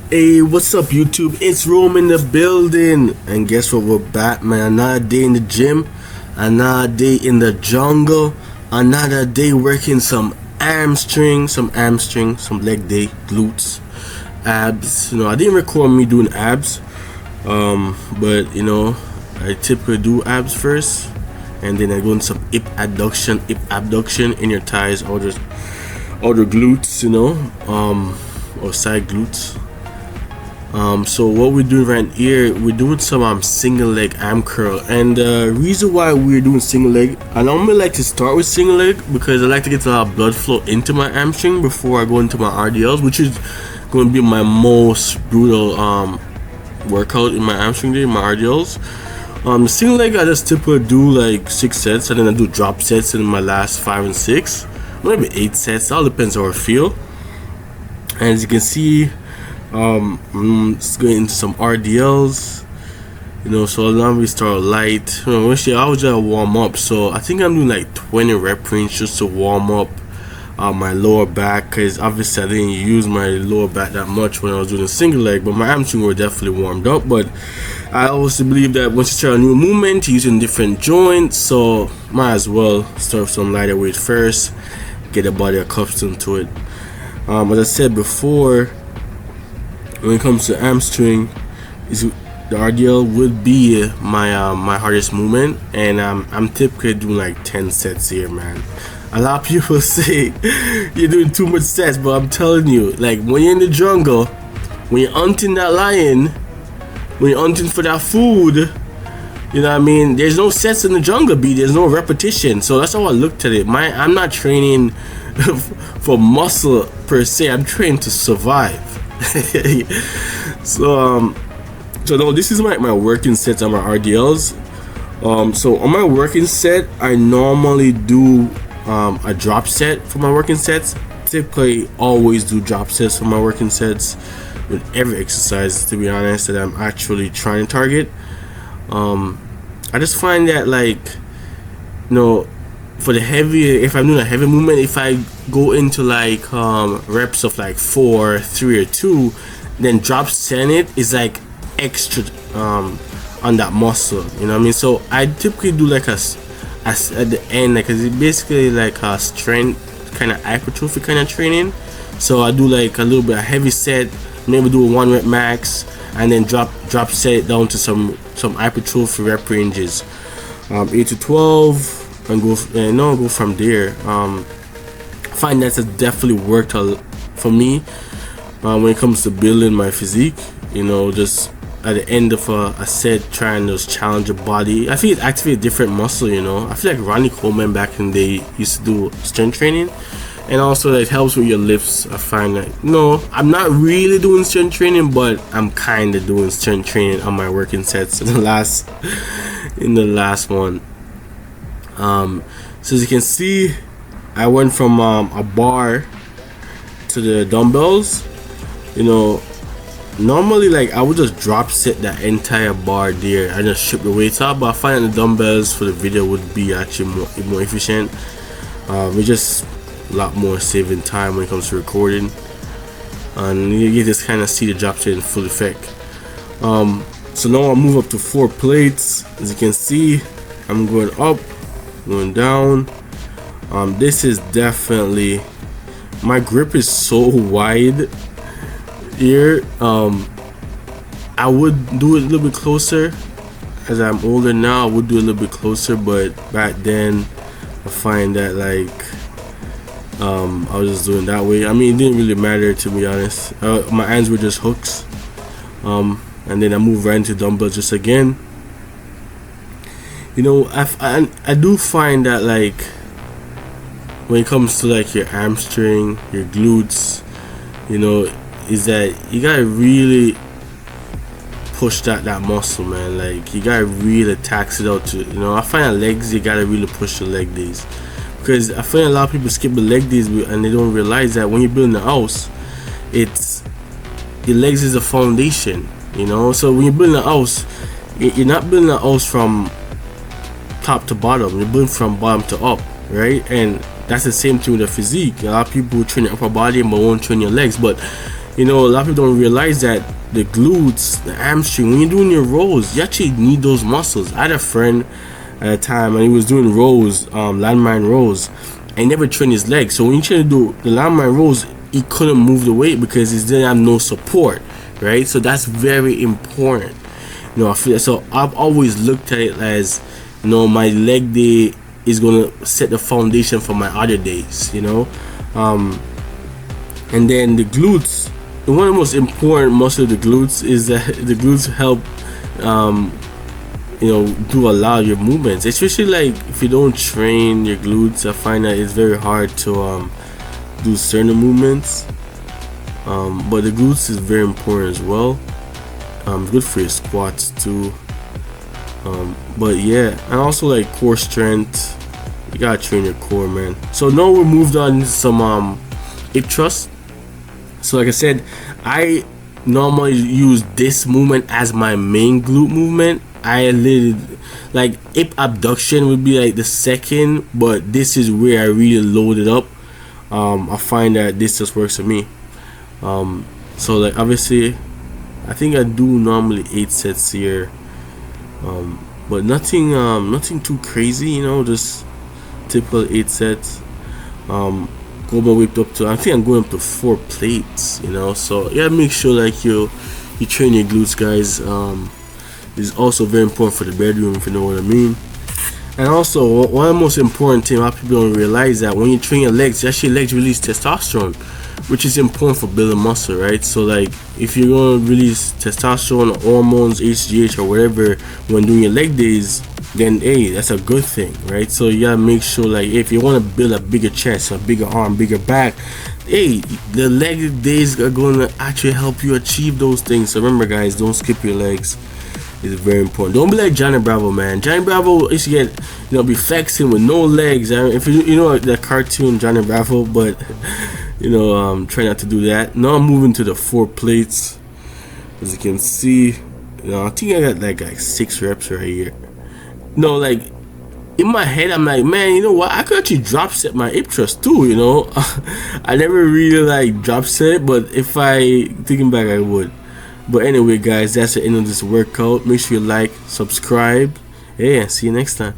Hey, what's up, YouTube? It's Rome in the building, and guess what? We're back, man. Another day in the gym, another day in the jungle, another day working some hamstring, some leg day, glutes, abs. I didn't record me doing abs, but I typically do abs first, and then I go into some hip abduction in your thighs, or the glutes, or side glutes. So what we're doing right here, we're doing some single leg arm curl, and the reason why we're doing single leg, I normally like to start with single leg because I like to get a lot of blood flow into my hamstring before I go into my RDLs, which is going to be my most brutal workout in my hamstring day, my RDLs. The single leg I just typically do like 6 sets, and then I do drop sets in my last 5 and 6, maybe 8 sets. All depends how I feel. And as you can see, just going into some RDLs, so now we start light. Actually, I was just warm up, so I think I'm doing like 20 rep range just to warm up my lower back, because obviously I didn't use my lower back that much when I was doing a single leg, but my hamstring were definitely warmed up. But I also believe that once you start a new movement, you're using different joints, so might as well start with some lighter weight first, get the body accustomed to it. As I said before, when it comes to hamstring, the RDL would be my hardest movement, and I'm typically doing like 10 sets here, man. A lot of people say you're doing too much sets, but I'm telling you, like, when you're in the jungle, when you're hunting that lion, when you're hunting for that food, you know what I mean, there's no sets in the jungle, there's no repetition. So that's how I looked at it. I'm not training for muscle per se, I'm training to survive. So no, this is my working sets on my RDLs. So on my working set, I normally do a drop set for my working sets. Typically always do drop sets for my working sets with every exercise, to be honest, that I'm actually trying to target. I just find that, like, for the heavy, if I'm doing a heavy movement, if I go into like reps of like 4, 3 or 2, then drop set it is like extra on that muscle, you know what I mean? So I typically do like at the end, like, it's basically like a strength kind of hypertrophy kind of training. So I do like a little bit of heavy set, maybe do a 1 rep max, and then drop set it down to some hypertrophy rep ranges, 8 to 12, and go from there. I find that's definitely worked for me when it comes to building my physique. Just at the end of a set, trying to challenge your body. I feel it activates different muscle. I feel like Ronnie Coleman back in the day used to do strength training, and also it helps with your lifts. I find like, I'm not really doing strength training, but I'm kind of doing strength training on my working sets in the last one. So as you can see, I went from a bar to the dumbbells. Normally, like, I would just drop set that entire bar there and just strip the weights out, but I find that the dumbbells for the video would be actually more efficient. It's just a lot more saving time when it comes to recording, and you just kind of see the drop set in full effect. So now I'll move up to 4 plates. As you can see, I'm going up, going down. This is definitely, my grip is so wide here. I would do it a little bit closer. As I'm older now, I would do a little bit closer, but back then I find that, like, I was just doing that way. I mean, it didn't really matter, to be honest. My hands were just hooks, and then I moved right into dumbbells just again. I do find that, like, when it comes to like your hamstring, your glutes, is that you gotta really push that muscle, man. Like, you gotta really tax it out to, I find that legs, you gotta really push the leg days, because I find a lot of people skip the leg days and they don't realize that when you're building a house, it's the legs is a foundation, so when you're building a house, you're not building a house from top to bottom, you're building from bottom to up, right? And that's the same thing with the physique. A lot of people train your upper body but won't train your legs, but you know, a lot of people don't realize that the glutes, the hamstring, when you're doing your rows, you actually need those muscles. I had a friend at a time and he was doing rows, landmine rows, and he never trained his legs. So when you try to do the landmine rows, he couldn't move the weight because he didn't have no support, right? So that's very important. You know, I feel so. I've always looked at it as, you know, my leg day is gonna set the foundation for my other days. You know, and then the glutes. One of the most important muscles of the glutes is that the glutes help, you know, do a lot of your movements. Especially like if you don't train your glutes, I find that it's very hard to do certain movements. But the glutes is very important as well. Good for your squats too. But yeah, and also like core strength. You gotta train your core, man. So now we moved on to some hip thrust. So like I said, I normally use this movement as my main glute movement. I literally, like, hip abduction would be like the second, but this is where I really load it up. I find that this just works for me. So like obviously I think I do normally 8 sets here, but nothing too crazy, you know, just typical 8 sets. Go my weight up to, I think I'm going up to 4 plates, you know. So yeah, make sure like you train your glutes, guys. Is also very important for the bedroom, if you know what I mean. And also, one of the most important thing a lot of people don't realize that when you train your legs, actually legs release testosterone, which is important for building muscle, right? So like if you're going to release testosterone, hormones, HGH or whatever when doing your leg days, then hey, that's a good thing, right? So you gotta make sure, like, if you want to build a bigger chest, a bigger arm, bigger back, hey, the leg days are going to actually help you achieve those things. So remember, guys, don't skip your legs. It's very important. Don't be like Johnny Bravo, man. Johnny Bravo used to get, you know, be flexing with no legs. If you know that cartoon Johnny Bravo, but you know, try not to do that. Now I'm moving to the 4 plates. As you can see, you know, I think I got like 6 reps right here. No, like in my head, I'm like, man, you know what? I could actually drop set my hip thrust too. You know, I never really like drop set, but if I thinking back, I would. But anyway, guys, that's the end of this workout. Make sure you like, subscribe, and see you next time.